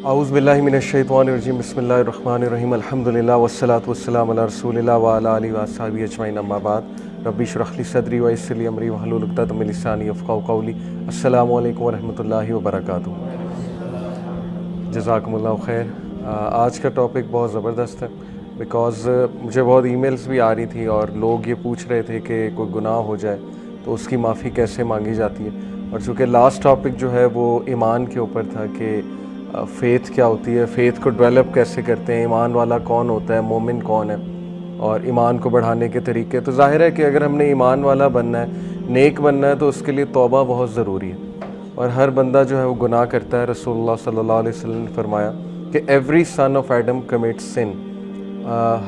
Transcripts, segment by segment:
اعوذ باللہ من الشیطان الرجیم بسم اللہ الرحمن الرحیم الحمدللہ والصلاۃ والسلام علی رسول اللہ وعلی آلہ وصحبہ اجمعین اما بعد رب اشرح لی صدری ویسر لی امری واحلل عقدۃ من لسانی یفقہوا قولی السلام علیکم ورحمۃ اللہ وبرکاتہ۔ جزاکم اللہ خیر۔ آج کا ٹاپک بہت زبردست ہے بیکاز مجھے بہت ای میلز بھی آ رہی تھی اور لوگ یہ پوچھ رہے تھے کہ کوئی گناہ ہو جائے تو اس کی معافی کیسے مانگی جاتی ہے، اور چونکہ لاسٹ ٹاپک جو ہے وہ ایمان کے اوپر تھا کہ فیتھ کیا ہوتی ہے، فیتھ کو ڈیولپ کیسے کرتے ہیں، ایمان والا کون ہوتا ہے، مومن کون ہے، اور ایمان کو بڑھانے کے طریقے۔ تو ظاہر ہے کہ اگر ہم نے ایمان والا بننا ہے، نیک بننا ہے، تو اس کے لیے توبہ بہت ضروری ہے، اور ہر بندہ جو ہے وہ گناہ کرتا ہے۔ رسول اللہ صلی اللہ علیہ وسلم نے فرمایا کہ every son of Adam commits sin,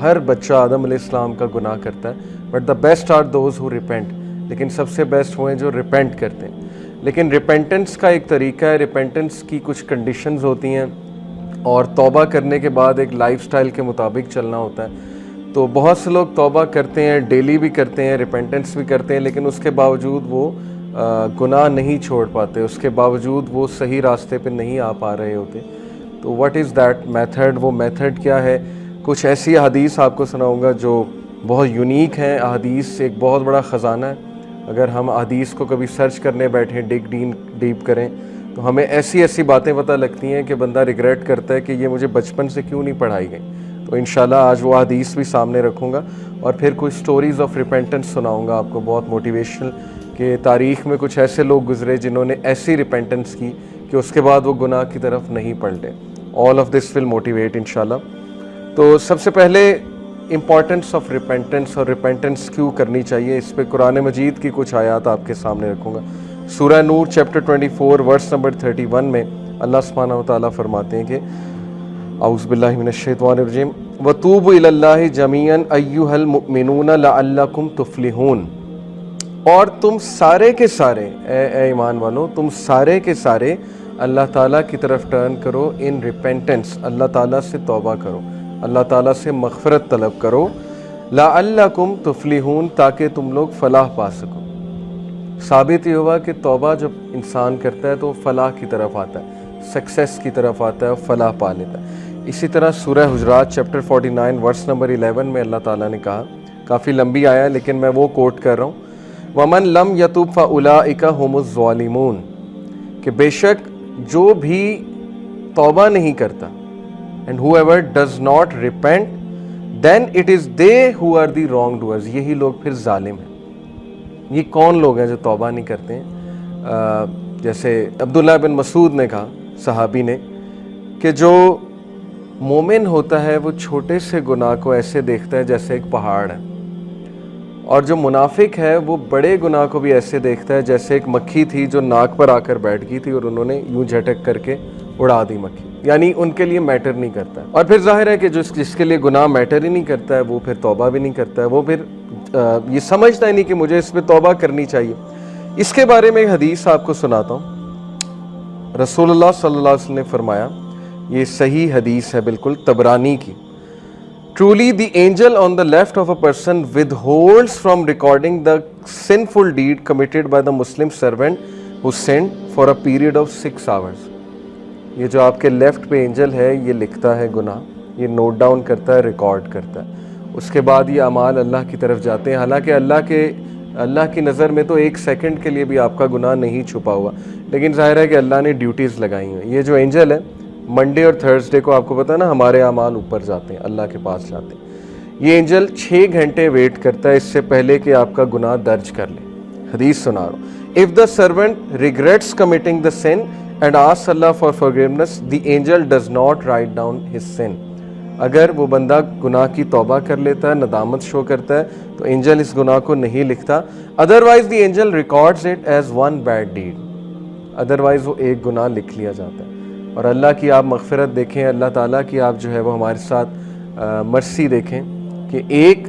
ہر بچہ آدم علیہ السلام کا گناہ کرتا ہے، but the best are those who repent, لیکن سب سے بیسٹ وہ ہیں جو ریپینٹ کرتے ہیں۔ لیکن ریپینٹنس کا ایک طریقہ ہے، ریپینٹنس کی کچھ کنڈیشنز ہوتی ہیں، اور توبہ کرنے کے بعد ایک لائف سٹائل کے مطابق چلنا ہوتا ہے۔ تو بہت سے لوگ توبہ کرتے ہیں، ڈیلی بھی کرتے ہیں، ریپینٹنس بھی کرتے ہیں، لیکن اس کے باوجود وہ گناہ نہیں چھوڑ پاتے، اس کے باوجود وہ صحیح راستے پہ نہیں آ پا رہے ہوتے۔ تو واٹ از دیٹ میتھڈ؟ وہ میتھڈ کیا ہے؟ کچھ ایسی احادیث آپ کو سناؤں گا جو بہت یونیک ہیں۔ احادیث ایک بہت بڑا خزانہ ہے، اگر ہم حدیث کو کبھی سرچ کرنے بیٹھیں، ڈیپ کریں، تو ہمیں ایسی ایسی باتیں پتہ لگتی ہیں کہ بندہ ریگریٹ کرتا ہے کہ یہ مجھے بچپن سے کیوں نہیں پڑھائی گئی۔ تو انشاءاللہ آج وہ حدیث بھی سامنے رکھوں گا، اور پھر کچھ سٹوریز آف ریپینٹنس سناؤں گا آپ کو، بہت موٹیویشنل، کہ تاریخ میں کچھ ایسے لوگ گزرے جنہوں نے ایسی ریپینٹنس کی کہ اس کے بعد وہ گناہ کی طرف نہیں پلٹے۔ All of this will motivate انشاءاللہ۔ تو سب سے پہلے امپورٹنس آف ریپینٹنس، اور ریپینٹنس کیوں کرنی چاہیے، اس پہ قرآن مجید کی کچھ آیات آپ کے سامنے رکھوں گا۔ سورہ نور چیپٹر 24 ورس نمبر 31 میں اللہ سبحانہ و تعالیٰ فرماتے ہیں کہ اعوذ باللہ من الشیطان الرجیم وَتُوبُوا إِلَى اللَّهِ جَمِيعًا أَيُّهَا الْمُؤْمِنُونَ لَعَلَّكُمْ تُفْلِحُونَ، اور تم سارے کے سارے اے ایمان والو، تم سارے کے سارے اللہ تعالیٰ کی طرف ٹرن کرو ان ریپینٹنس، اللہ تعالیٰ سے توبہ کرو، اللہ تعالیٰ سے مغفرت طلب کرو، لعلکم تفلحون، تاکہ تم لوگ فلاح پا سکو۔ ثابت یہ ہوا کہ توبہ جب انسان کرتا ہے تو فلاح کی طرف آتا ہے، سکسیس کی طرف آتا ہے، فلاح پا لیتا ہے۔ اسی طرح سورہ حجرات چیپٹر 49 ورس نمبر 11 میں اللہ تعالیٰ نے کہا، کافی لمبی آیا ہے لیکن میں وہ کوٹ کر رہا ہوں، وَمَن لَمْ يَتُبْ فَأُولَٰئِكَ هُمُ الظَّالِمُونَ، کہ بے شک جو بھی توبہ نہیں کرتا، and whoever does not repent then it is they who are the wrongdoers، یہی لوگ پھر ظالم ہیں۔ یہ کون لوگ ہیں جو توبہ نہیں کرتے ہیں؟ جیسے عبداللہ بن مسعود نے کہا، صحابی نے، کہ جو مومن ہوتا ہے وہ چھوٹے سے گناہ کو ایسے دیکھتا ہے جیسے ایک پہاڑ ہے، اور جو منافق ہے وہ بڑے گناہ کو بھی ایسے دیکھتا ہے جیسے ایک مکھی تھی جو ناک پر آ کر بیٹھ گئی تھی اور انہوں نے یوں جھٹک کر کے اڑا دی مکھی، یعنی ان کے لیے میٹر نہیں کرتا ہے۔ اور پھر ظاہر ہے کہ جس کے لیے گناہ میٹر ہی نہیں کرتا ہے وہ پھر توبہ بھی نہیں کرتا ہے، وہ پھر یہ سمجھتا ہی نہیں کہ مجھے اس پہ توبہ کرنی چاہیے۔ اس کے بارے میں ایک حدیث آپ کو سناتا ہوں۔ رسول اللہ صلی اللہ علیہ وسلم نے فرمایا، یہ صحیح حدیث ہے بالکل، طبرانی کی، Truly the angel on the left of a person withholds from recording the sinful deed committed by the Muslim servant who sinned for a period of 6 hours۔ یہ جو آپ کے لیفٹ پہ اینجل ہے یہ لکھتا ہے گناہ، یہ نوٹ ڈاؤن کرتا ہے، ریکارڈ کرتا ہے، اس کے بعد یہ اعمال اللہ کی طرف جاتے ہیں، حالانکہ اللہ کی نظر میں تو 1 سیکنڈ کے لیے بھی آپ کا گناہ نہیں چھپا ہوا، لیکن ظاہر ہے کہ اللہ نے ڈیوٹیز لگائی ہیں۔ یہ جو اینجل ہے منڈے اور تھرسڈے کو آپ کو پتہ ہے نا ہمارے اعمال اوپر جاتے ہیں، اللہ کے پاس جاتے ہیں، یہ اینجل 6 گھنٹے ویٹ کرتا ہے اس سے پہلے کہ آپ کا گناہ درج کر لے۔ حدیث سنا رہا ہوں، if the servant regrets committing the sin and asks Allah for forgiveness, the angel does not write down his sin۔ اگر وہ بندہ گناہ کی توبہ کر لیتا ہے، ندامت شو کرتا ہے، تو اینجل اس گناہ کو نہیں لکھتا، otherwise the angel records it as one bad deed، otherwise وہ ایک گناہ لکھ لیا جاتا ہے۔ اور اللہ کی آپ مغفرت دیکھیں، اللہ تعالیٰ کی آپ جو ہے وہ ہمارے ساتھ مرسی دیکھیں کہ ایک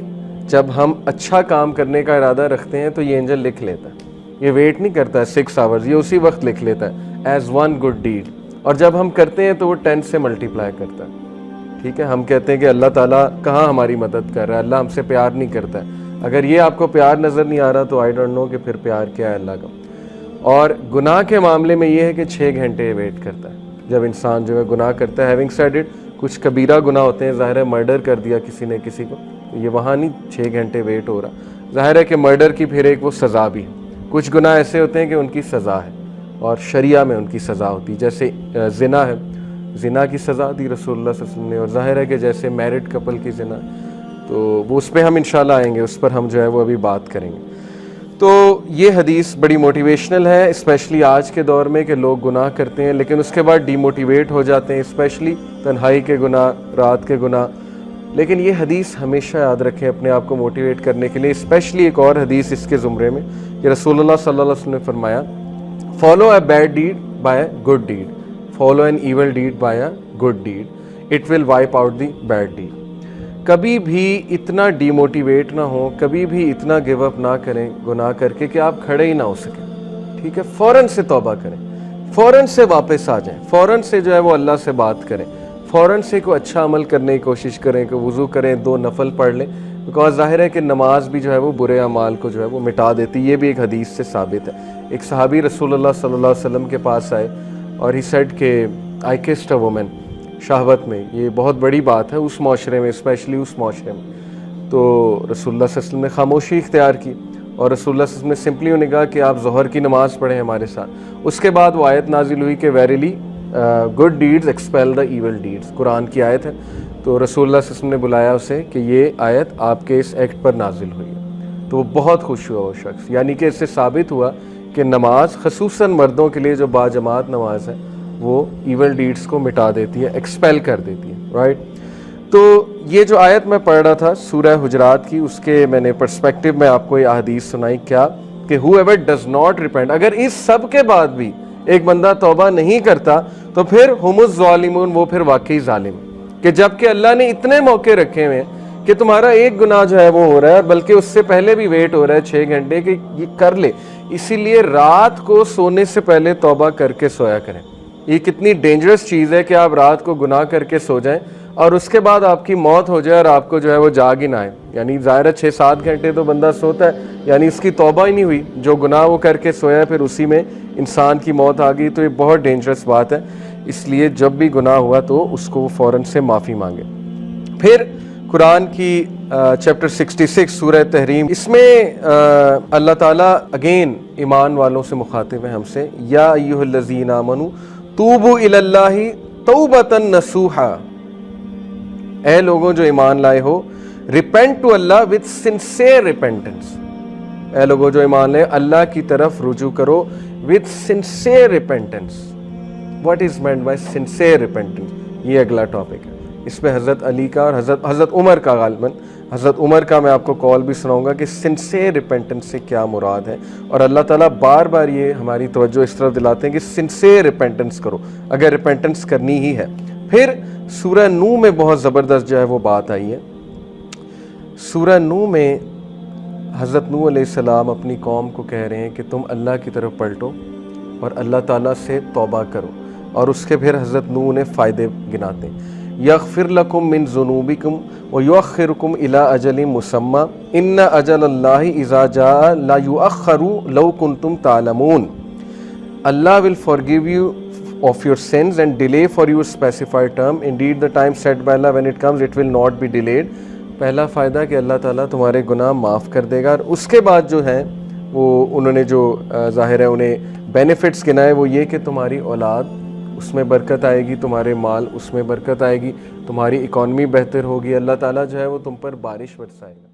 جب ہم اچھا کام کرنے کا ارادہ رکھتے ہیں تو یہ اینجل لکھ لیتا ہے، یہ ویٹ نہیں کرتا ہے 6 آورز، یہ اسی وقت لکھ لیتا ہے ایز ون گڈ ڈیڈ، اور جب ہم کرتے ہیں تو وہ 10 سے ملٹیپلائی کرتا ہے۔ ٹھیک ہے، ہم کہتے ہیں کہ اللہ تعالیٰ کہاں ہماری مدد کر رہا ہے، اللہ ہم سے پیار نہیں کرتا ہے۔ اگر یہ آپ کو پیار نظر نہیں آ رہا تو آئی ڈونٹ نو کہ پھر پیار کیا ہے اللہ کا۔ اور گناہ کے معاملے میں یہ ہے کہ 6 گھنٹے ویٹ کرتا ہے، جب انسان جو ہے گناہ کرتا ہے. ہیونگ سیڈ اٹ, کچھ کبیرہ گناہ ہوتے ہیں, ظاہر ہے مرڈر کر دیا کسی نے کسی کو, یہ وہاں نہیں 6 گھنٹے ویٹ ہو رہا. ظاہر ہے کہ مرڈر کی پھر ایک وہ سزا بھی ہے. کچھ گناہ ایسے ہوتے ہیں کہ ان کی سزا ہے اور شریعہ میں ان کی سزا ہوتی ہے, جیسے زنا ہے, زنا کی سزا دی رسول اللہ صلی اللہ علیہ وسلم نے. اور ظاہر ہے کہ جیسے میرڈ کپل کی زنا, تو وہ اس پہ ہم انشاءاللہ آئیں گے, اس پر ہم جو ہے وہ ابھی بات کریں گے. تو یہ حدیث بڑی موٹیویشنل ہے, اسپیشلی آج کے دور میں کہ لوگ گناہ کرتے ہیں لیکن اس کے بعد ڈی موٹیویٹ ہو جاتے ہیں, اسپیشلی تنہائی کے گناہ, رات کے گناہ. لیکن یہ حدیث ہمیشہ یاد رکھیں اپنے آپ کو موٹیویٹ کرنے کے لیے. اسپیشلی ایک اور حدیث اس کے زمرے میں کہ رسول اللہ صلی اللہ علیہ وسلم نے فرمایا, follow a bad deed by a good deed, follow an evil deed by a good deed, it will wipe out the bad deed. کبھی بھی اتنا ڈی موٹیویٹ نہ ہو, کبھی بھی اتنا گیو اپ نہ کریں گناہ کر کے کہ آپ کھڑے ہی نہ ہو سکیں. ٹھیک ہے, فوراً سے توبہ کریں, فوراً سے واپس آ جائیں, فوراً سے جو ہے وہ اللہ سے بات کریں, فوراً سے کوئی اچھا عمل کرنے کی کوشش کریں, کہ وضو کریں, 2 نفل پڑھ لیں, بیکاز ظاہر ہے کہ نماز بھی جو ہے وہ برے اعمال کو جو ہے وہ مٹا دیتی. یہ بھی ایک حدیث سے ثابت ہے. ایک صحابی رسول اللہ صلی اللہ علیہ وسلم کے پاس آئے اور ہی سیڈ کہ آئی کسڈ اے وومن, شہوت میں, یہ بہت بڑی بات ہے اس معاشرے میں, اسپیشلی اس معاشرے میں. تو رسول اللہ صلی اللہ علیہ وسلم نے خاموشی اختیار کی اور رسول اللہ صلی اللہ علیہ وسلم نے سمپلی انہیں کہا کہ آپ ظہر کی نماز پڑھیں ہمارے ساتھ. اس کے بعد وہ آیت نازل ہوئی کہ ویریلی گڈ ڈیڈز ایکسپیل دا ایول ڈیڈز, قرآن کی آیت ہے. تو رسول اللہ صلی اللہ علیہ وسلم نے بلایا اسے کہ یہ آیت آپ کے اس ایکٹ پر نازل ہوئی ہے. تو وہ بہت خوش ہوا وہ شخص, یعنی کہ اس سے ثابت ہوا کہ نماز خصوصاً مردوں کے لیے جو باجماعت نماز ہے وہ ایول ڈیڈز کو مٹا دیتی ہے, ایکسپیل کر دیتی ہے, رائٹ. تو یہ جو آیت میں پڑھ رہا تھا سورہ حجرات کی, اس کے میں نے پرسپیکٹو میں آپ کو یہ احادیث سنائی, کیا کہ ہو ایور ڈز ناٹ ریپینٹ, اگر اس سب کے بعد بھی ایک بندہ توبہ نہیں کرتا تو پھر ہم الظالمون, وہ پھر واقعی ظالم, کہ جب کہ اللہ نے اتنے موقع رکھے ہوئے ہیں کہ تمہارا ایک گناہ جو ہے وہ ہو رہا ہے, بلکہ اس سے پہلے بھی ویٹ ہو رہا ہے 6 گھنٹے کہ یہ کر لے. اسی لیے رات کو سونے سے پہلے توبہ کر کے سویا کریں. یہ کتنی ڈینجرس چیز ہے کہ آپ رات کو گناہ کر کے سو جائیں اور اس کے بعد آپ کی موت ہو جائے اور آپ کو جو ہے وہ جاگ ہی نہ آئے. یعنی ظاہر ہے 6-7 گھنٹے تو بندہ سوتا ہے, یعنی اس کی توبہ ہی نہیں ہوئی, جو گناہ وہ کر کے سویا پھر اسی میں انسان کی موت آ گئی. تو یہ بہت ڈینجرس بات ہے, اس لیے جب بھی گناہ ہوا تو اس کو فوراً سے معافی مانگے. پھر قرآن کی چیپٹر 66 سورہ تحریم, اس میں اللہ تعالیٰ اگین ایمان والوں سے مخاطب ہے ہم سے, یا ایھا الذین آمنوا توبوا الی اللہ توبۃ نصوحا, اے لوگوں جو ایمان لائے ہو, repent to Allah with sincere repentance, اے لوگوں جو ایمان لائے اللہ کی طرف رجوع کرو with sincere repentance. What is meant by sincere repentance, یہ اگلا ٹاپک ہے. اس پہ حضرت علی کا اور حضرت عمر کا, غالباً حضرت عمر کا میں آپ کو کال بھی سناؤں گا کہ سنسیئر ریپینٹنس سے کیا مراد ہے. اور اللہ تعالیٰ بار بار یہ ہماری توجہ اس طرف دلاتے ہیں کہ سنسیئر ریپینٹنس کرو اگر ریپینٹنس کرنی ہی ہے. پھر سورہ نوح میں بہت زبردست جو ہے وہ بات آئی ہے. سورہ نوح میں حضرت نوح علیہ السلام اپنی قوم کو کہہ رہے ہیں کہ تم اللہ کی طرف پلٹو اور اللہ تعالیٰ سے توبہ کرو, اور اس کے پھر حضرت نوح نے فائدے گناتے ہیں. یغفر لکم من ذنوبکم ویؤخرکم الی اجل مسمی ان اجل اللہ اذا جاء لا یؤخر لو کنتم تعلمون. Allah will forgive you of your sins and delay for you a specified term. Indeed the time set by Allah, when it comes it will not be delayed. پہلا فائدہ کہ اللہ تعالیٰ تمہارے گناہ معاف کر دے گا, اور اس کے بعد جو ہیں وہ انہوں نے جو ظاہر ہے انہیں بینیفٹس گنائے وہ یہ کہ تمہاری اولاد اس میں برکت آئے گی, تمہارے مال اس میں برکت آئے گی, تمہاری اکانومی بہتر ہوگی, اللہ تعالیٰ جو ہے وہ تم پر بارش برسائے گا.